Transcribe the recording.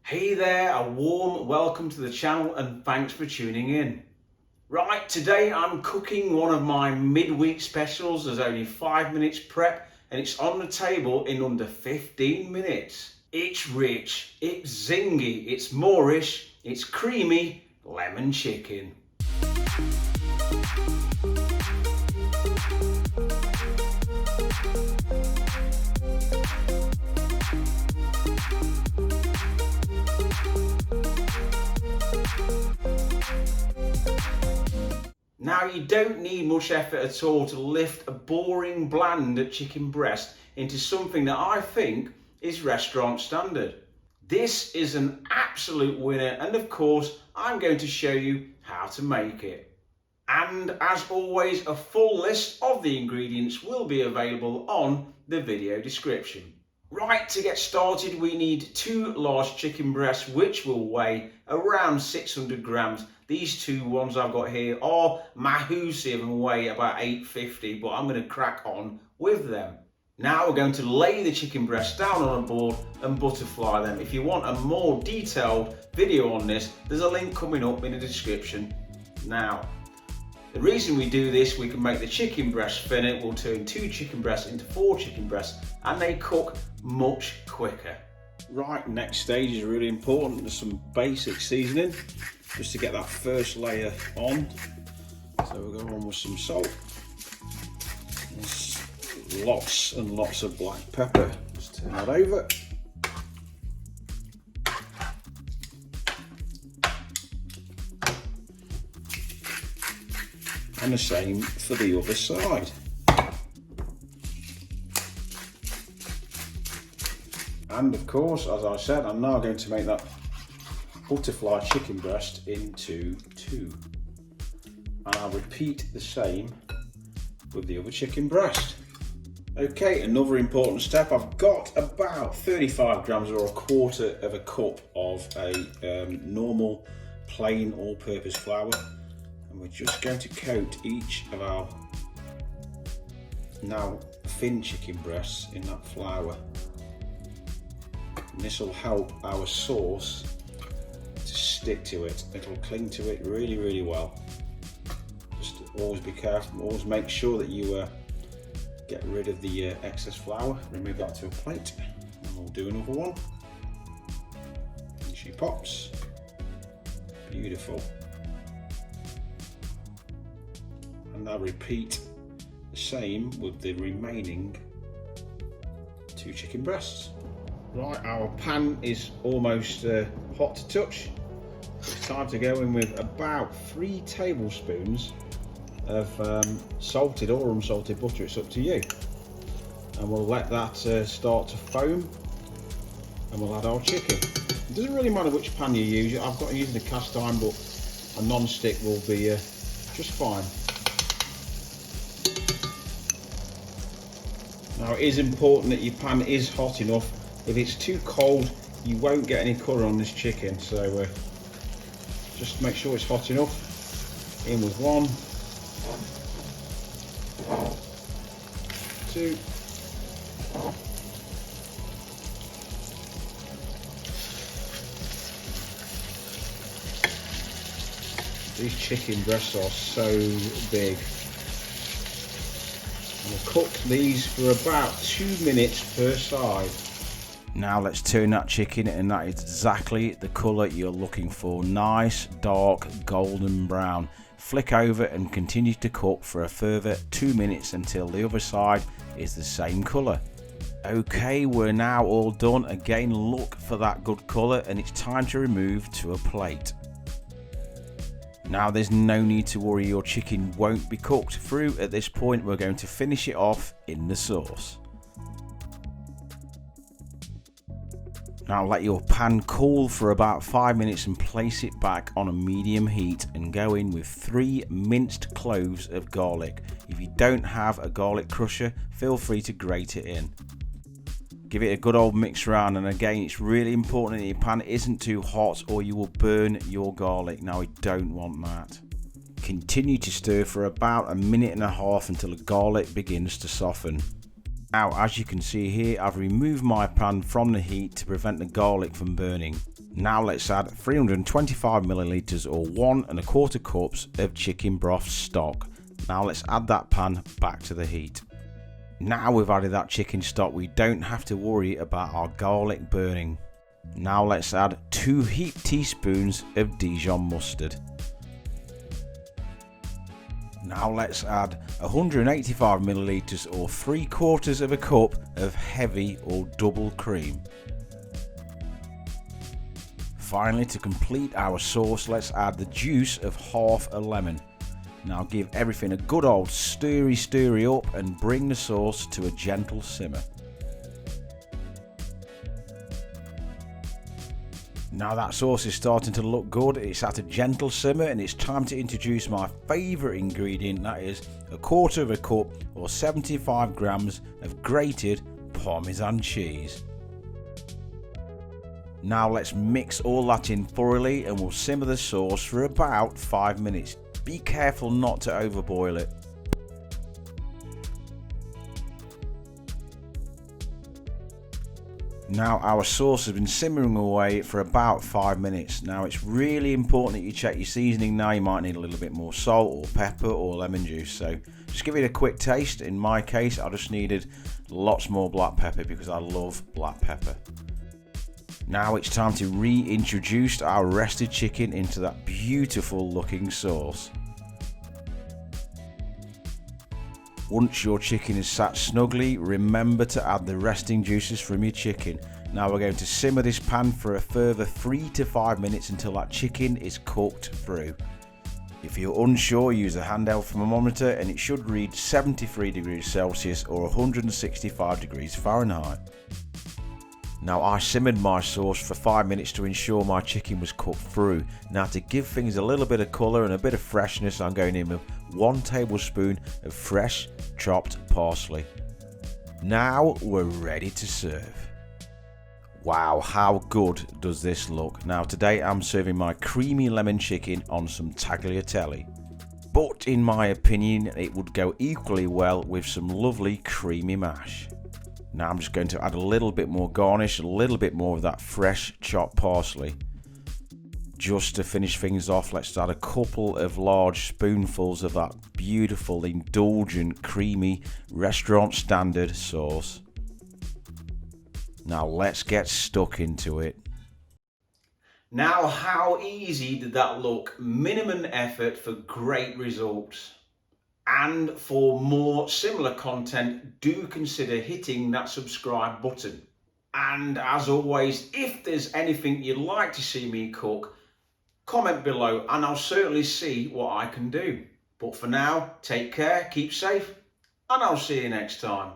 Hey there, a warm welcome to the channel and thanks for tuning in. Right, today I'm cooking one of my midweek specials. There's only 5 minutes prep and it's on the table in under 15 minutes. It's rich, it's zingy, it's Moorish, it's creamy lemon chicken. Now you don't need much effort at all to lift a boring, bland chicken breast into something that I think is restaurant standard. This is an absolute winner, and of course I'm going to show you how to make it. And as always, a full list of the ingredients will be available on the video description. Right, to get started we need 2 large chicken breasts which will weigh around 600 grams. These 2 ones I've got here are massive and weigh about 850, but I'm going to crack on with them. Now we're going to lay the chicken breasts down on a board and butterfly them. If you want a more detailed video on this, there's a link coming up in the description now. The reason we do this, we can make the chicken breast thinner. We'll turn 2 chicken breasts into 4 chicken breasts and they cook much quicker. Right, next stage is really important. There's some basic seasoning just to get that first layer on. So we'll go on with some salt. There's lots and lots of black pepper. Just turn that over. And the same for the other side. And of course, as I said, I'm now going to make that butterfly chicken breast into 2. And I'll repeat the same with the other chicken breast. Okay, another important step. I've got about 35 grams or a quarter of a cup of a normal plain all-purpose flour. And we're just going to coat each of our now thin chicken breasts in that flour. And this will help our sauce to stick to it. It'll cling to it really well. Just always be careful, always make sure that you get rid of the excess flour. Remove that to a plate and we'll do another one. And she pops. Beautiful. And I'll repeat the same with the remaining 2 chicken breasts. Right, our pan is almost hot to touch. It's time to go in with about 3 tablespoons of salted or unsalted butter, it's up to you. And we'll let that start to foam and we'll add our chicken. It doesn't really matter which pan you use. I've got using a cast iron, but a non-stick will be just fine. Now it is important that your pan is hot enough. If it's too cold, you won't get any colour on this chicken, so just make sure it's hot enough. In with 1, 2, these chicken breasts are so big. And we'll cook these for about 2 minutes per side. Now let's turn that chicken, and that is exactly the colour you're looking for. Nice, dark, golden brown. Flick over and continue to cook for a further 2 minutes until the other side is the same colour. Okay, we're now all done. Again, look for that good colour and it's time to remove to a plate. Now there's no need to worry, your chicken won't be cooked through. At this point we're going to finish it off in the sauce. Now let your pan cool for about 5 minutes and place it back on a medium heat and go in with 3 minced cloves of garlic. If you don't have a garlic crusher, feel free to grate it in. Give it a good old mix around, and again it's really important that your pan isn't too hot or you will burn your garlic. Now we don't want that. Continue to stir for about 1.5 minutes until the garlic begins to soften. Now, as you can see here, I've removed my pan from the heat to prevent the garlic from burning. Now let's add 325 millilitres or 1¼ cups of chicken broth stock. Now let's add that pan back to the heat. Now we've added that chicken stock, we don't have to worry about our garlic burning. Now let's add 2 heaped teaspoons of Dijon mustard. Now let's add 185 millilitres or 3/4 cup of heavy or double cream. Finally, to complete our sauce, let's add the juice of half a lemon. Now give everything a good old stirry up and bring the sauce to a gentle simmer. Now that sauce is starting to look good, it's at a gentle simmer and it's time to introduce my favourite ingredient, that is 1/4 cup or 75 grams of grated parmesan cheese. Now let's mix all that in thoroughly and we'll simmer the sauce for about 5 minutes. Be careful not to overboil it. Now our sauce has been simmering away for about 5 minutes. Now it's really important that you check your seasoning now. You might need a little bit more salt or pepper or lemon juice. So just give it a quick taste. In my case, I just needed lots more black pepper because I love black pepper. Now it's time to reintroduce our rested chicken into that beautiful looking sauce. Once your chicken is sat snugly, remember to add the resting juices from your chicken. Now we're going to simmer this pan for a further 3 to 5 minutes until that chicken is cooked through. If you're unsure, use a handheld thermometer and it should read 73 degrees Celsius or 165 degrees Fahrenheit. Now I simmered my sauce for 5 minutes to ensure my chicken was cooked through. Now to give things a little bit of colour and a bit of freshness, I'm going in with 1 tablespoon of fresh chopped parsley. Now we're ready to serve. Wow, how good does this look? Now today I'm serving my creamy lemon chicken on some tagliatelle. But in my opinion it would go equally well with some lovely creamy mash. Now I'm just going to add a little bit more garnish, a little bit more of that fresh chopped parsley. Just to finish things off, let's add a couple of large spoonfuls of that beautiful, indulgent, creamy, restaurant standard sauce. Now let's get stuck into it. Now how easy did that look? Minimum effort for great results. And for more similar content, do consider hitting that subscribe button. And as always, if there's anything you'd like to see me cook, comment below and I'll certainly see what I can do. But for now, take care, keep safe, and I'll see you next time.